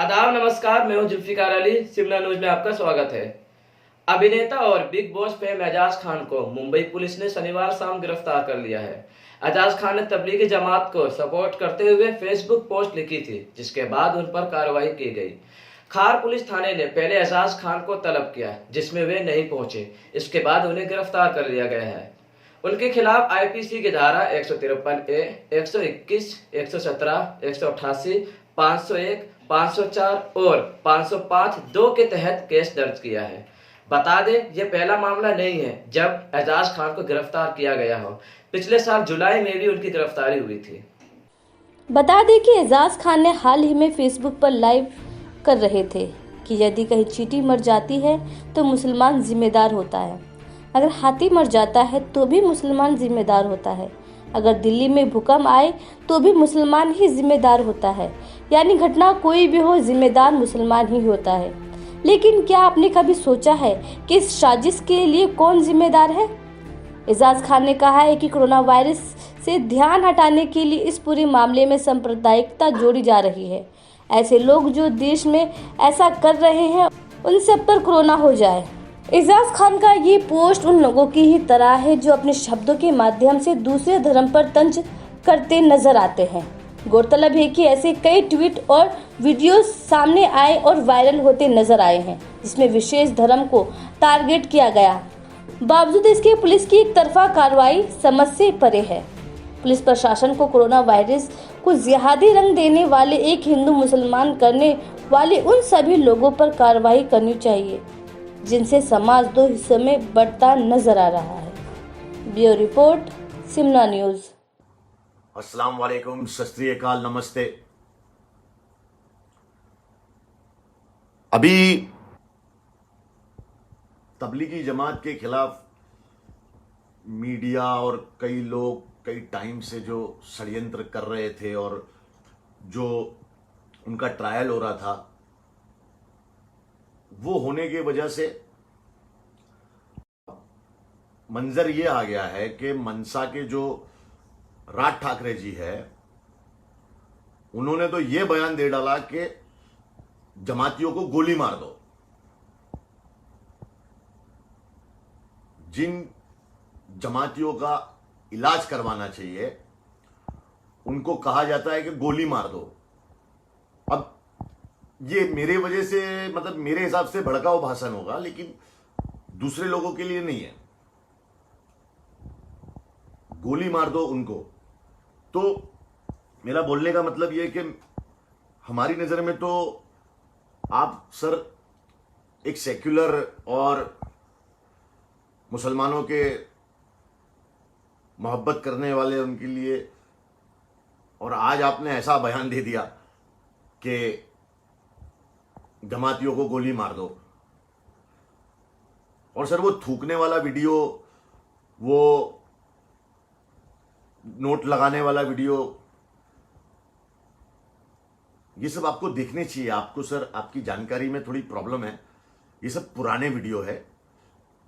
आदाब नमस्कार, मैं हूं जुल्फिकार अली। शिमला न्यूज में आपका स्वागत है। अभिनेता और Bigg Boss fame Ejaz Khan को मुंबई पुलिस ने शनिवार शाम गिरफ्तार कर लिया है। एजाज खान ने तबलीगी जमात को सपोर्ट करते हुए फेसबुक पोस्ट लिखी थी, जिसके बाद उन पर कार्रवाई की गई। खार पुलिस थाने ने पहले एजाज खान को तलब किया, जिसमें वे नहीं पहुंचे। इसके बाद उन्हें गिरफ्तार कर लिया गया है। उनके खिलाफ आईपीसी की धारा 153A, 121, 117, 188, 501, 504 और 505 दो के तहत केस दर्ज किया है। बता दें, यह पहला मामला नहीं है जब एजाज खान को गिरफ्तार किया गया हो। पिछले साल जुलाई में भी उनकी गिरफ्तारी हुई थी। बता दें कि एजाज खान ने हाल ही में फेसबुक पर लाइव कर रहे थे कि यदि कहीं चींटी मर जाती है तो मुसलमान जिम्मेदार होता है, अगर हाथी मर जाता है तो भी मुसलमान जिम्मेदार होता है, अगर दिल्ली में भूकंप आए तो भी मुसलमान ही जिम्मेदार होता है। यानी घटना कोई भी हो, जिम्मेदार मुसलमान ही होता है। लेकिन क्या आपने कभी सोचा है कि इस साजिश के लिए कौन जिम्मेदार है? एजाज खान ने कहा है कि कोरोना वायरस से ध्यान हटाने के लिए इस पूरे मामले में सांप्रदायिकता जोड़ी जा रही है। ऐसे लोग जो देश में ऐसा कर रहे हैं, उन सब पर कोरोना हो जाए। एजाज खान का ये पोस्ट उन लोगों की ही तरह है जो अपने शब्दों के माध्यम से दूसरे धर्म पर तंज करते नजर आते हैं। गौरतलब है कि ऐसे कई ट्वीट और वीडियो सामने आए और वायरल होते नजर आए हैं, जिसमें विशेष धर्म को टारगेट किया गया। बावजूद इसके पुलिस की एक तरफा कार्रवाई समझ से परे है। पुलिस प्रशासन को कोरोना वायरस को जिहादी रंग देने वाले, एक हिंदू मुसलमान करने वाले उन सभी लोगों पर कार्रवाई करनी चाहिए जिनसे समाज दो हिस्सों में बढ़ता नजर आ रहा है। Bureau report, Shimla news. अस्सलाम वालेकुम, सत श्री अकाल, नमस्ते। अभी तबलीगी जमात के खिलाफ मीडिया और कई लोग कई टाइम से जो षड्यंत्र कर रहे थे और जो उनका ट्रायल हो रहा था, वो होने की वजह से मंजर ये आ गया है कि मनसा के जो राज ठाकरे जी है, उन्होंने तो ये बयान दे डाला कि जमातियों को गोली मार दो। जिन जमातियों का इलाज करवाना चाहिए उनको कहा जाता है कि गोली मार दो। अब ये मेरे वजह से, मतलब मेरे हिसाब से भड़काऊ भाषण होगा, लेकिन दूसरे लोगों के लिए नहीं है। गोली मार दो उनको। तो मेरा बोलने का मतलब यह कि हमारी नजर में तो आप सर एक सेक्युलर और मुसलमानों के मोहब्बत करने वाले उनके लिए, और आज आपने ऐसा बयान दे दिया कि जमातियों को गोली मार दो। और सर वो थूकने वाला वीडियो, वो नोट लगाने वाला वीडियो, ये सब आपको देखने चाहिए। आपको सर, आपकी जानकारी में थोड़ी प्रॉब्लम है। ये सब पुराने वीडियो है।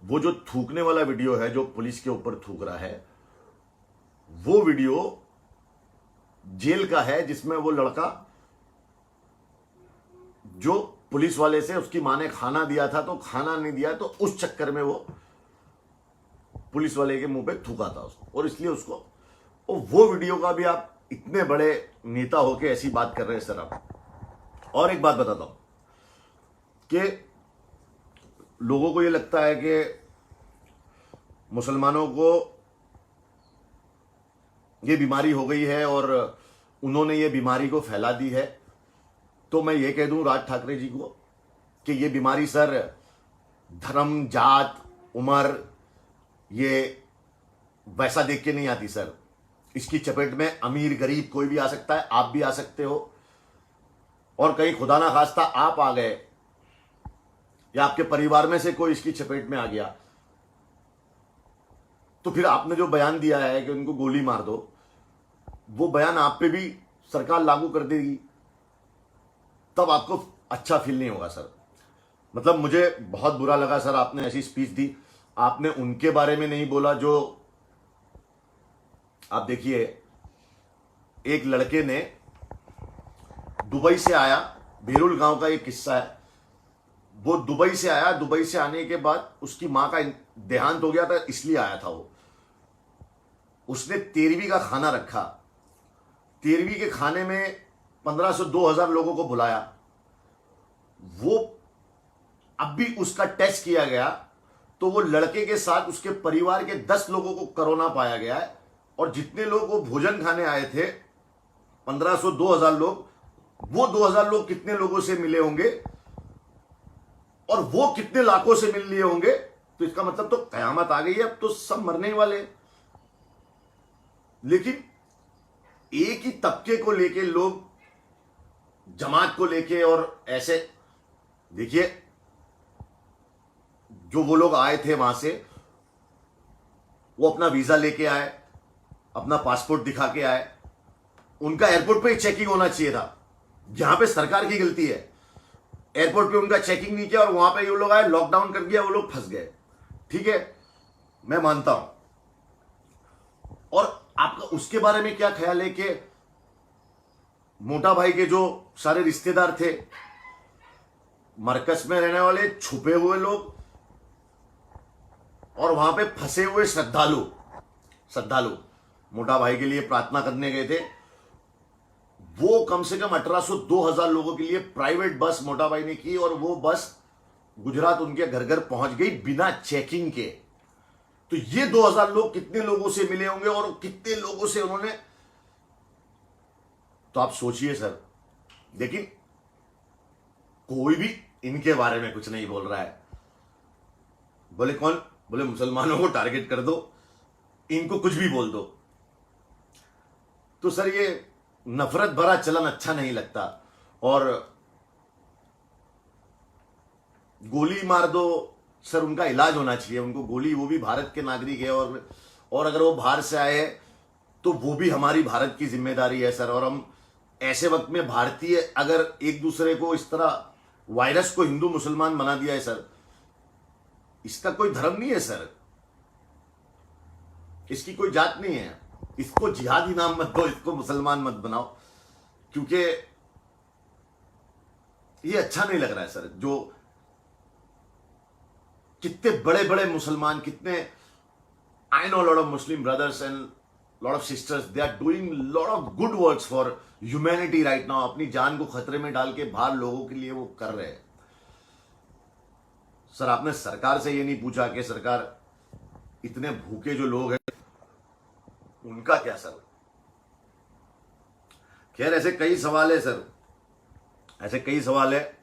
वो जो थूकने वाला वीडियो है, जो पुलिस के ऊपर थूक रहा है, वो वीडियो जेल का है, जिसमें वो लड़का जो पुलिस वाले से उसकी मां ने खाना दिया था, तो खाना नहीं दिया, तो उस चक्कर में वो पुलिस वाले के मुंह पे थूका था उसको, और इसलिए उसको, और वो वीडियो का भी आप इतने बड़े नेता होके ऐसी बात कर रहे हैं सर आप। और एक बात बताता हूं कि लोगों को ये लगता है कि मुसलमानों को ये बीमारी हो गई है और उन्होंने ये बीमारी को फैला दी है। तो मैं ये कह दूं राज ठाकरे जी को कि ये बीमारी सर धर्म, जात, उम्र, ये वैसा देख के नहीं आती सर। इसकी चपेट में अमीर गरीब कोई भी आ सकता है, आप भी आ सकते हो, और कहीं खुदा ना खास्ता आप आ गए या आपके परिवार में से कोई इसकी चपेट में आ गया, तो फिर आपने जो बयान दिया है कि उनको गोली मार दो, वो बयान आप पे भी सरकार लागू कर देगी, तब आपको अच्छा फील नहीं होगा सर। मतलब मुझे बहुत बुरा लगा सर, आपने ऐसी स्पीच दी। आपने उनके बारे में नहीं बोला जो, आप देखिए, एक लड़के ने दुबई से आया, बेरुल गांव का एक किस्सा है। वो दुबई से आया, दुबई से आने के बाद उसकी मां का देहांत हो गया था, इसलिए आया था वो। उसने 13वीं का खाना रखा। 13वीं के खाने में 1500-2000 लोगों को बुलाया। वो अब भी उसका टेस्ट किया गया तो वो लड़के के साथ उसके परिवार के 10 लोगों को कोरोना पाया गया है। और जितने लोग वो भोजन खाने आए थे 1500-2000 लोग, वो 2000 लोग कितने लोगों से मिले होंगे और वो कितने लाखों से मिल लिए होंगे, तो इसका मतलब तो कयामत आ गई है, अब तो सब मरने ही वाले। लेकिन एक ही तबके को लेके लोग, जमात को लेके, और ऐसे देखिए जो वो लोग आए थे वहां से, वो अपना वीजा लेके आए, अपना पासपोर्ट दिखा के आए। उनका एयरपोर्ट पे ही चेकिंग होना चाहिए था। यहां पे सरकार की गलती है, एयरपोर्ट पे उनका चेकिंग नहीं किया और वहां पे ये लोग आए, लॉकडाउन कर दिया, वो लोग फंस गए। ठीक है, मैं मानता हूं। और आपका उसके बारे में क्या ख्याल है कि मोटा भाई के जो सारे रिश्तेदार थे, मरकज में रहने वाले छुपे हुए लोग और वहां पे फंसे हुए श्रद्धालु मोटा भाई के लिए प्रार्थना करने गए थे, वो कम से कम 1800-2000 लोगों के लिए प्राइवेट बस मोटा भाई ने की और वो बस गुजरात उनके घर घर पहुंच गई बिना चेकिंग के। तो ये 2000 लोग कितने लोगों से मिले होंगे और कितने लोगों से उन्होंने, तो आप सोचिए सर। लेकिन कोई भी इनके बारे में कुछ नहीं बोल रहा है। बोले कौन? बोले मुसलमानों को टारगेट कर दो, इनको कुछ भी बोल दो। तो सर ये नफरत भरा चलन अच्छा नहीं लगता। और गोली मार दो सर, उनका इलाज होना चाहिए। उनको गोली, वो भी भारत के नागरिक है और अगर वो बाहर से आए तो वो भी हमारी भारत की जिम्मेदारी है सर। और हम ऐसे वक्त में भारतीय अगर एक दूसरे को इस तरह वायरस को हिंदू मुसलमान बना दिया है सर, इसका कोई धर्म नहीं है सर, इसकी कोई जात नहीं है। इसको जिहादी नाम मत दो, इसको मुसलमान मत बनाओ, क्योंकि ये अच्छा नहीं लग रहा है सर। जो कितने बड़े बड़े मुसलमान, कितने, I know lot of Muslim brothers and lot of sisters, they are doing lot of good works for humanity right now. अपनी जान को खतरे में डाल के बाहर लोगों के लिए वो कर रहे हैं। सर आपने सरकार से ये नहीं पूछा कि सरकार, इतने भूखे जो लोग हैं उनका क्या सर? खैर ऐसे कई सवाल है सर, ऐसे कई सवाल है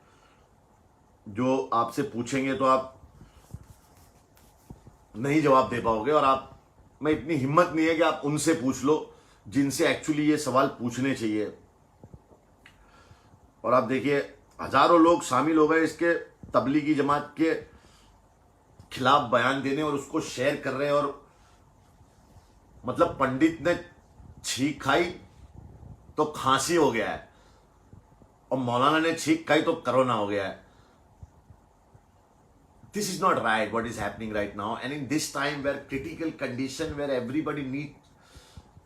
जो आपसे पूछेंगे तो आप नहीं जवाब दे पाओगे। और आप में इतनी हिम्मत नहीं है कि आप उनसे पूछ लो जिनसे एक्चुअली ये सवाल पूछने चाहिए। और आप देखिए हजारों लोग शामिल हो गए इसके तबलीगी जमात के खिलाफ बयान देने और उसको शेयर कर रहे हैं। और मतलब पंडित ने छींक खाई तो खांसी हो गया है और मौलाना ने छींक खाई तो कोरोना हो गया है। This is not right what is happening right now, and in this time where critical condition where everybody need,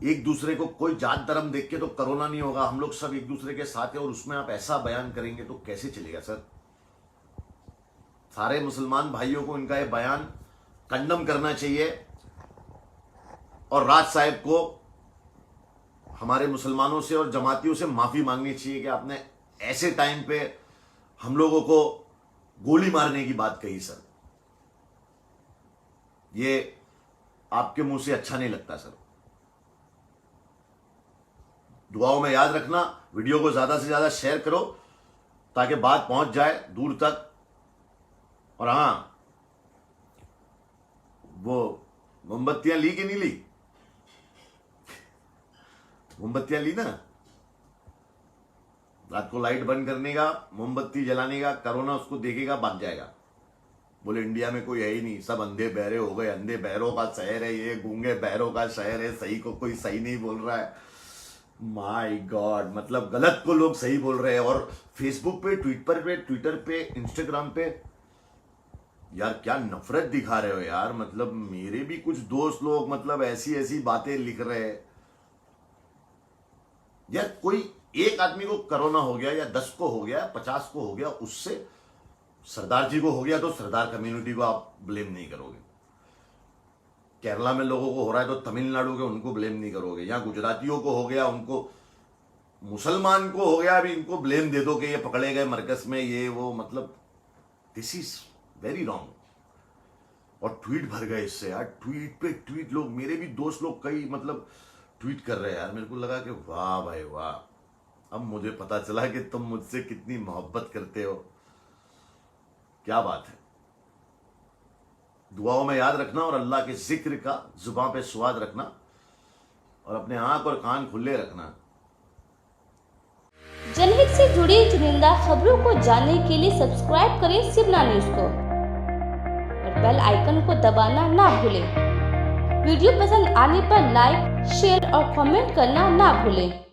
एक दूसरे को कोई जात धर्म देख के तो कोरोना नहीं होगा, हम लोग सब एक दूसरे के साथ हैं, और उसमें आप ऐसा बयान करेंगे तो कैसे चलेगा सर? सारे मुसलमान भाइयों को इनका ये बयान कंडम करना चाहिए और राज साहब को हमारे मुसलमानों से और जमातियों से माफी मांगनी चाहिए कि आपने ऐसे टाइम पे हम लोगों को गोली मारने की बात कही सर। ये आपके मुंह से अच्छा नहीं लगता सर। दुआओं में याद रखना, वीडियो को ज्यादा से ज्यादा शेयर करो ताकि बात पहुंच जाए दूर तक। और हां, वो मोमबत्तियां ली कि नहीं ली? मोमबत्तियां ली ना? रात को लाइट बंद करने का, मोमबत्ती जलाने का, कोरोना उसको देखेगा भाग जाएगा। बोले इंडिया में कोई है ही नहीं, सब अंधे बहरे हो गए, अंधे बहरों का शहर है ये, गूंगे बहरों का शहर है, सही को कोई सही नहीं बोल रहा है। माय गॉड, मतलब गलत को लोग सही बोल रहे हैं। और फेसबुक पे, ट्विटर पे, इंस्टाग्राम पे यार क्या नफरत दिखा रहे हो यार। मतलब मेरे भी कुछ दोस्त लोग मतलब ऐसी ऐसी बातें लिख रहे हैं यार। कोई एक आदमी को कोरोना हो गया या 10 को हो गया 50 को हो गया, उससे सरदार जी को हो गया तो सरदार कम्युनिटी को आप ब्लेम नहीं करोगे। केरला में लोगों को हो रहा है तो तमिलनाडु के उनको ब्लेम नहीं करोगे। यहाँ गुजरातियों को हो गया, उनको मुसलमान को हो गया, अभी इनको ब्लेम दे दो कि ये पकड़े गए मरकज में, ये वो, मतलब दिस इज वेरी रॉन्ग। और ट्वीट भर गए इससे यार, ट्वीट पे ट्वीट, लोग मेरे भी दोस्त लोग कई मतलब ट्वीट कर रहे हैं यार। मेरे को लगा कि वाह भाई वाह, अब मुझे पता चला कि तुम मुझसे कितनी मोहब्बत करते हो। क्या बात है। दुआओं में याद रखना और अल्लाह के जिक्र का जुबान पे स्वाद रखना और अपने आंख और कान खुले रखना। जनहित से जुड़ी चुनिंदा खबरों को जानने के लिए सब्सक्राइब करें शिमला न्यूज को और बेल आइकन को दबाना ना भूलें। वीडियो पसंद आने पर लाइक, शेयर और कमेंट करना ना भूलें।